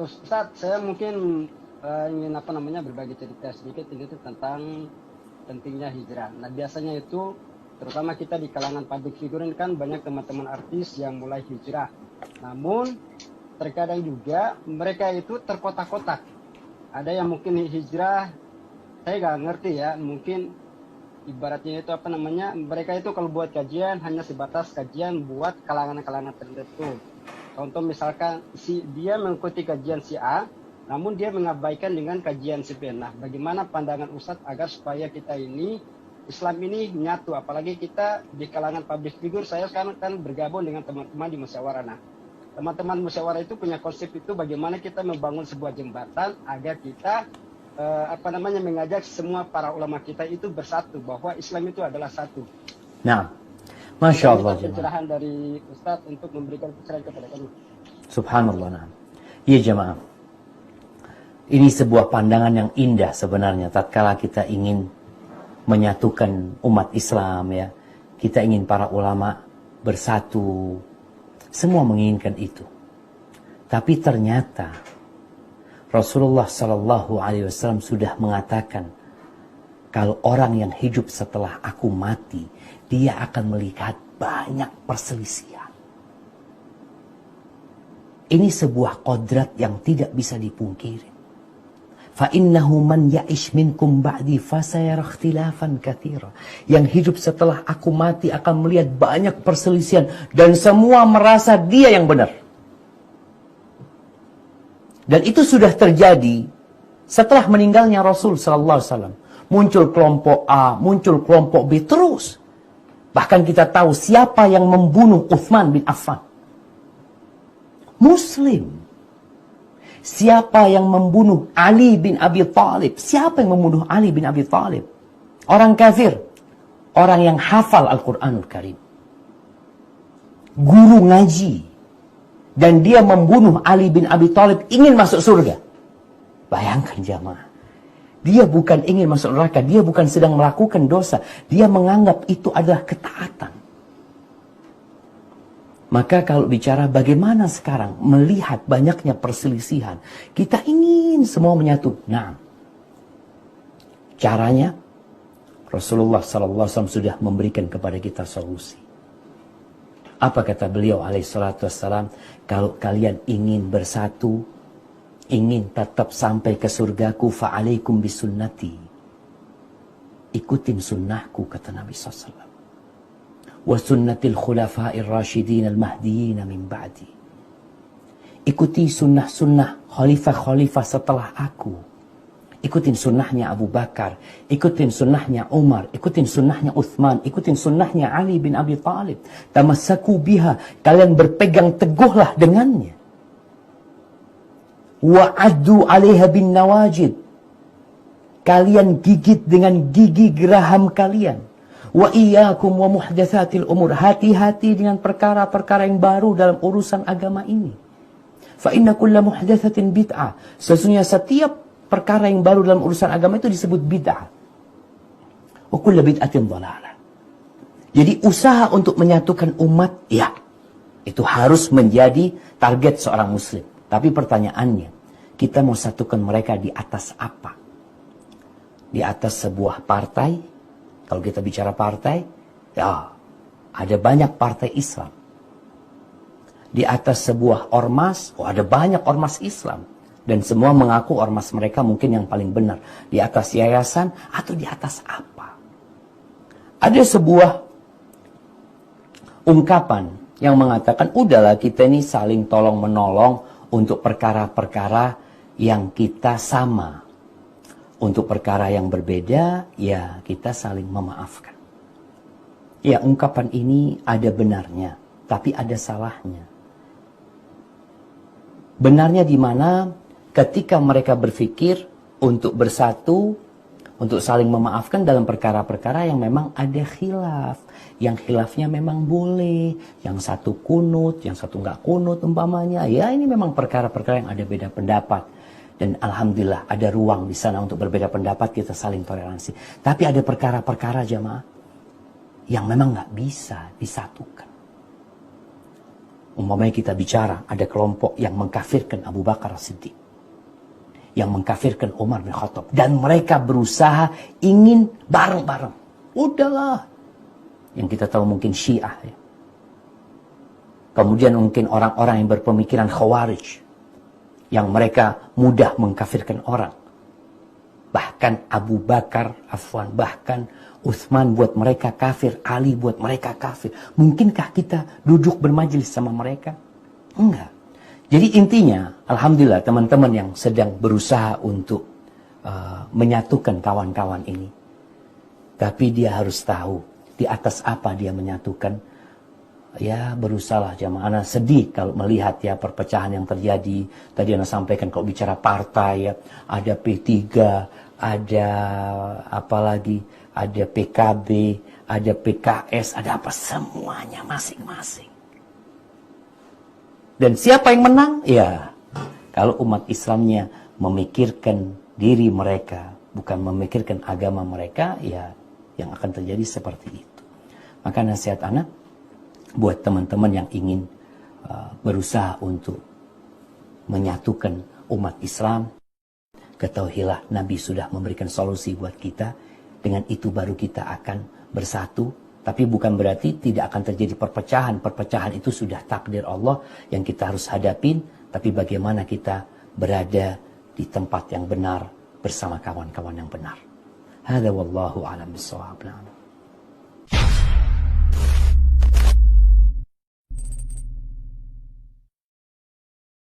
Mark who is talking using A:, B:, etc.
A: Ustadz, saya mungkin ingin berbagi cerita sedikit ini tentang pentingnya hijrah. Nah, biasanya itu terutama kita di kalangan public figure ini kan banyak teman-teman artis yang mulai hijrah. Namun terkadang juga mereka itu terkotak-kotak. Ada yang mungkin hijrah, saya nggak ngerti ya, mungkin ibaratnya itu mereka itu kalau buat kajian hanya sebatas kajian buat kalangan-kalangan tertentu. Contoh misalkan dia mengikuti kajian si A, namun dia mengabaikan dengan kajian si B. Nah, bagaimana pandangan Ustadz agar supaya kita ini Islam ini menyatu, apalagi kita di kalangan public figure. Saya sekarang kan bergabung dengan teman-teman di musyawarah. Nah, teman-teman musyawarah itu punya konsep itu bagaimana kita membangun sebuah jembatan agar kita mengajak semua para ulama kita itu bersatu, bahwa Islam itu adalah satu.
B: Nah, Masya Allah.
A: Pencerahan dari Ustadz untuk memberikan pencerahan kepada kami.
B: Subhanallah. Nah. Iya jemaah. Ini sebuah pandangan yang indah sebenarnya. Tatkala kita ingin menyatukan umat Islam ya, kita ingin para ulama bersatu. Semua menginginkan itu. Tapi ternyata Rasulullah Sallallahu Alaihi Wasallam sudah mengatakan, kalau orang yang hidup setelah aku mati, dia akan melihat banyak perselisihan. Ini sebuah kodrat yang tidak bisa dipungkiri. فَإِنَّهُ مَنْ يَعِشْ مِنْكُمْ بَعْدِي فَسَيَرَ اخْتِلَافًا كَثِيرًا. Yang hidup setelah aku mati akan melihat banyak perselisihan. Dan semua merasa dia yang benar. Dan itu sudah terjadi setelah meninggalnya Rasul Sallallahu Alaihi Wasallam. Muncul kelompok A, muncul kelompok B, terus. Bahkan kita tahu siapa yang membunuh Uthman bin Affan. Muslim. Siapa yang membunuh Ali bin Abi Thalib? Siapa yang membunuh Ali bin Abi Thalib? Orang kafir. Orang yang hafal Al-Quranul Karim. Guru ngaji. Dan dia membunuh Ali bin Abi Thalib, ingin masuk surga. Bayangkan jamaah. Dia bukan ingin masuk neraka, dia bukan sedang melakukan dosa. Dia menganggap itu adalah ketaatan. Maka kalau bicara bagaimana sekarang melihat banyaknya perselisihan, kita ingin semua menyatu. Nah, caranya Rasulullah SAW sudah memberikan kepada kita solusi. Apa kata beliau alaihissalatu wassalam? Kalau kalian ingin bersatu, ingin tetap sampai ke surgaku, fa'alaikum bisunnati. Ikutin sunnahku, kata Nabi SAW. Wa sunnatil khulafa'ir rasyidin al-mahdiyin min ba'di. Ikuti sunnah-sunnah khalifah-khalifah setelah aku. Ikutin sunnahnya Abu Bakar, ikutin sunnahnya Umar, ikutin sunnahnya Uthman, ikutin sunnahnya Ali bin Abi Thalib. Tamassaku biha, kalian berpegang teguhlah dengannya. Wa'addu 'alaiha bin nawajid. Kalian gigit dengan gigi geraham kalian. Wa iyyakum wa muhdatsatil umur. Hati-hati dengan perkara-perkara yang baru dalam urusan agama ini. Fa inna kulla muhdatsatin bid'ah. Sesungguhnya setiap perkara yang baru dalam urusan agama itu disebut bid'ah. Wa kulla bid'atin dhalalah. Jadi usaha untuk menyatukan umat, ya, itu harus menjadi target seorang muslim. Tapi pertanyaannya, kita mau satukan mereka di atas apa? Di atas sebuah partai? Kalau kita bicara partai, ya, ada banyak partai Islam. Di atas sebuah ormas, ada banyak ormas Islam. Dan semua mengaku ormas mereka mungkin yang paling benar. Di atas yayasan, atau di atas apa? Ada sebuah ungkapan yang mengatakan, udahlah kita ini saling tolong-menolong untuk perkara-perkara yang kita sama. Untuk perkara yang berbeda, ya kita saling memaafkan. Ya, ungkapan ini ada benarnya, tapi ada salahnya. Benarnya di mana ketika mereka berpikir untuk bersatu, untuk saling memaafkan dalam perkara-perkara yang memang ada khilaf. Yang khilafnya memang boleh, yang satu kunut, yang satu nggak kunut umpamanya. Ya, ini memang perkara-perkara yang ada beda pendapat. Dan alhamdulillah ada ruang di sana untuk berbeda pendapat, kita saling toleransi. Tapi ada perkara-perkara jamaah yang memang nggak bisa disatukan. Umpamanya kita bicara, ada kelompok yang mengkafirkan Abu Bakar As-Siddiq, yang mengkafirkan Umar bin Khattab, dan mereka berusaha ingin bareng-bareng. Udahlah. Yang kita tahu mungkin Syiah. Ya. Kemudian mungkin orang-orang yang berpemikiran Khawarij, yang mereka mudah mengkafirkan orang. Bahkan Abu Bakar, bahkan Utsman buat mereka kafir, Ali buat mereka kafir. Mungkinkah kita duduk bermajelis sama mereka? Enggak. Jadi intinya, alhamdulillah teman-teman yang sedang berusaha untuk menyatukan kawan-kawan ini. Tapi dia harus tahu di atas apa dia menyatukan. Ya berusahalah jamaah. Ana sedih kalau melihat ya perpecahan yang terjadi. Tadi Ana sampaikan kalau bicara partai ya, ada P3, ada apa lagi, ada PKB, ada PKS, ada apa, semuanya masing-masing. Dan siapa yang menang? Ya, kalau umat Islamnya memikirkan diri mereka, bukan memikirkan agama mereka, ya yang akan terjadi seperti itu. Maka nasihat anak buat teman-teman yang ingin berusaha untuk menyatukan umat Islam, ketahuilah Nabi sudah memberikan solusi buat kita. Dengan itu baru kita akan bersatu. Tapi bukan berarti tidak akan terjadi perpecahan. Perpecahan itu sudah takdir Allah yang kita harus hadapin. Tapi bagaimana kita berada di tempat yang benar bersama kawan-kawan yang benar. Hadza wallahu a'lam bissawab.